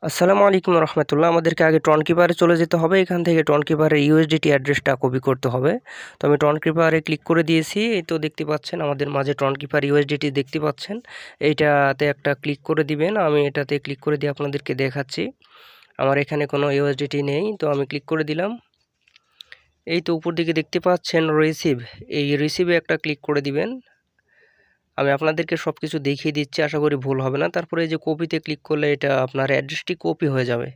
আসসালামু আলাইকুম রহমতুল্লাহ। আমাদেরকে আগে ট্রন কিপারে চলে যেতে হবে। এখান থেকে ট্রন কিপারের ইউএসডিটি অ্যাড্রেসটা কপি করতে হবে। তো আমি ট্রন কিপারে ক্লিক করে দিয়েছি। এই তো দেখতে পাচ্ছেন আমাদের মাঝে ট্রন কিপার ইউএসডিটি দেখতে পাচ্ছেন। এইটাতে একটা ক্লিক করে দিবেন। আমি এটাতে ক্লিক করে দিয়ে আপনাদেরকে দেখাচ্ছি। আমার এখানে কোনো ইউএসডিটি নেই, তো আমি ক্লিক করে দিলাম। এই তো উপর দিকে দেখতে পাচ্ছেন রিসিভ, এই রিসিভে একটা ক্লিক করে দিবেন। আমি আপনাদেরকে সব কিছু দেখিয়ে দিচ্ছি, আশা করি ভুল হবে না। তারপরে এই যে কপিতে ক্লিক করলে এটা আপনার অ্যাড্রেসটি কপি হয়ে যাবে।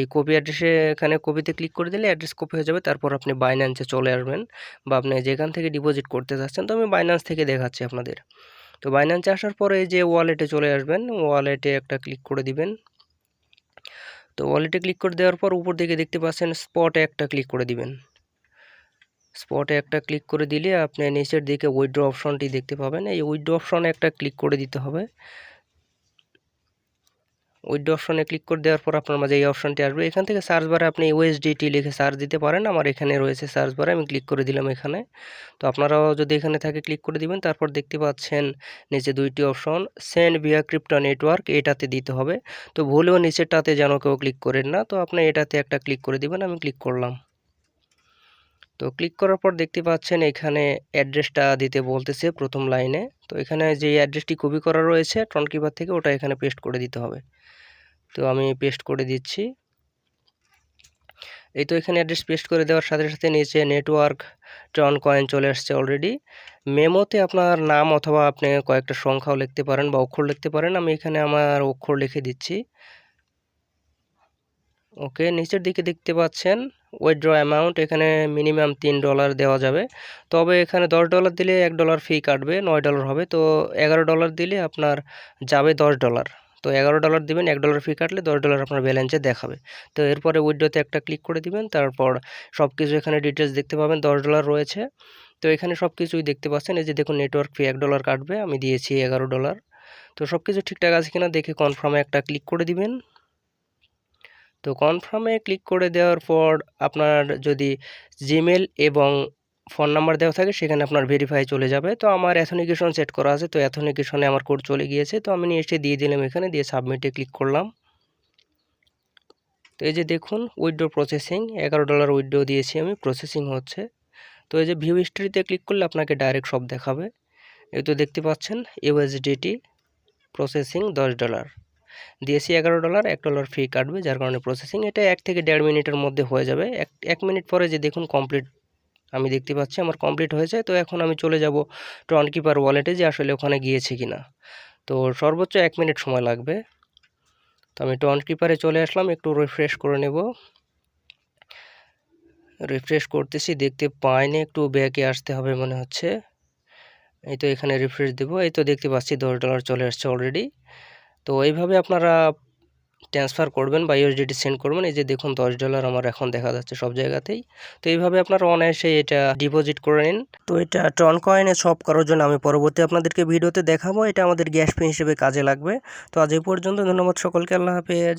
এই কপি অ্যাড্রেসে এখানে কপিতে ক্লিক করে দিলে অ্যাড্রেস কপি হয়ে যাবে। তারপর আপনি বাইন্যান্সে চলে আসবেন বা আপনি যেখান থেকে ডিপোজিট করতে চাচ্ছেন। তো আমি বাইন্যান্স থেকে দেখাচ্ছি আপনাদের। তো বাইন্যান্সে আসার পরে এই যে ওয়ালেটে চলে আসবেন, ওয়ালেটে একটা ক্লিক করে দিবেন। তো ওয়ালেটে ক্লিক করে দেওয়ার পর উপর দিকে দেখতে পাচ্ছেন স্পটে একটা ক্লিক করে দিবেন। স্পটে একটা ক্লিক করে দিলে আপনি নিচের দিকে উইথড্র অপশনটি দেখতে পাবেন। এই উইথড্র অপশনে একটা ক্লিক করে দিতে হবে। উইথড্র অপশনে ক্লিক করে দেওয়ার পর আপনার মাঝে এই অপশনটি আসবে। এখান থেকে সার্চ বারে আপনি ইউএসডিটি লিখে সার্চ দিতে পারেন। আমার এখানে রয়েছে সার্চ বারে, আমি ক্লিক করে দিলাম এখানে। তো আপনারাও যদি এখানে থাকে ক্লিক করে দিবেন। তারপর দেখতে পাচ্ছেন নিচে দুইটি option, send via crypto network, এটাতে দিতে হবে। তো ভুলেও নিচেরটাতে যেন কেউ ক্লিক করেন না। তো আপনি এটাতে একটা ক্লিক করে দিবেন। আমি ক্লিক করলাম। তো ক্লিক করার পর দেখতে পাচ্ছেন এখানে অ্যাড্রেসটা দিতে বলতেছে প্রথম লাইনে। তো এখানে যে অ্যাড্রেসটি কপি করা রয়েছে ট্রন কিপার থেকে, ওটা এখানে পেস্ট করে দিতে হবে। তো আমি পেস্ট করে দিচ্ছি। এই তো এখানে অ্যাড্রেস পেস্ট করে দেওয়ার সাথে সাথে নিচে নেটওয়ার্ক ট্রন কয়েন চলে আসছে অলরেডি। মেমোতে আপনার নাম অথবা আপনি কয়েকটা সংখ্যাও লিখতে পারেন বা অক্ষর লিখতে পারেন। আমি এখানে আমার অক্ষর লিখে দিচ্ছি। ওকে, নিচের দিকে দেখতে পাচ্ছেন উইথড্র অ্যামাউন্ট, এখানে মিনিমাম $3 দেওয়া যাবে। তবে এখানে $10 দিলে $1 ফি কাটবে, $9 হবে। তো $11 দিলে আপনার যাবে $10। তো $11 দিবেন, $1 ফি কাটলে $10 আপনার ব্যালেন্সে দেখাবে। তো এরপরে উইথড্রতে একটা ক্লিক করে দিবেন। তারপর সব কিছু এখানে ডিটেলস দেখতে পাবেন, $10 রয়েছে। তো এখানে সব কিছুই দেখতে পাচ্ছেন। এই যে দেখুন নেটওয়ার্ক ফি $1 কাটবে, আমি দিয়েছি $11। তো সব কিছু ঠিকঠাক আছে কিনা দেখে কনফার্মে একটা ক্লিক করে দিবেন। তো কনফার্মে ক্লিক করে দেওয়ার পর আপনার যদি জিমেল এবং ফোন নাম্বার দেওয়া থাকে সেখানে আপনার ভেরিফাই চলে যাবে। তো আমার অ্যাথেন্টিকেশন সেট করা আছে, তো অ্যাথেন্টিকেশনে আমার কোড চলে গিয়েছে। তো আমি নিয়ে এসে দিয়ে দিলাম এখানে, দিয়ে সাবমিটে ক্লিক করলাম। তো এই যে দেখুন উইথড্র প্রসেসিং, $11 উইথড্র দিয়েছি আমি, প্রসেসিং হচ্ছে। তো এই যে ভিউ হিস্ট্রিতে ক্লিক করলে আপনাকে ডাইরেক্ট সব দেখাবে। এই তো দেখতে পাচ্ছেন ইউএসডিটি প্রসেসিং $10 দিয়েছি, $11, $1 ফি কাটবে, যার কারণে প্রসেসিং এটা 1 থেকে 1.5 মিনিটের মধ্যে হয়ে যাবে। এক মিনিট পরে যে দেখুন কমপ্লিট, আমি দেখতে পাচ্ছি আমার কমপ্লিট হয়েছে। তো এখন আমি চলে যাব ট্রন কিপার ওয়ালেটে, যে আসলে ওখানে গিয়েছে কিনা। তো সর্বোচ্চ 1 মিনিট সময় লাগবে। তো আমি ট্রন কিপারে চলে আসলাম, একটু রিফ্রেশ করে নেব। রিফ্রেশ করতেছি, দেখতে পাইনি, একটু ব্যাকে আসতে হবে মনে হচ্ছে। এই তো এখানে রিফ্রেশ দেব। এই তো দেখতে পাচ্ছি $10 চলে আসছে অলরেডি। তো এইভাবে আপনারা ট্রান্সফার করবেন বা ইউএসডিটি সেন্ড করবেন। এই যে দেখুন $10 আমার এখন দেখা যাচ্ছে সব জায়গাতেই। তো এইভাবে আপনারা অনায়াসে এটা ডিপোজিট করে নিন। তো এটা ট্রন কয়েনে সব করার জন্য আমি পরবর্তী আপনাদেরকে ভিডিওতে দেখাবো। এটা আমাদের গ্যাস ফি হিসেবে কাজে লাগবে। তো আজ এই পর্যন্ত, ধন্যবাদ সকলকে, আল্লাহ হাফেজ।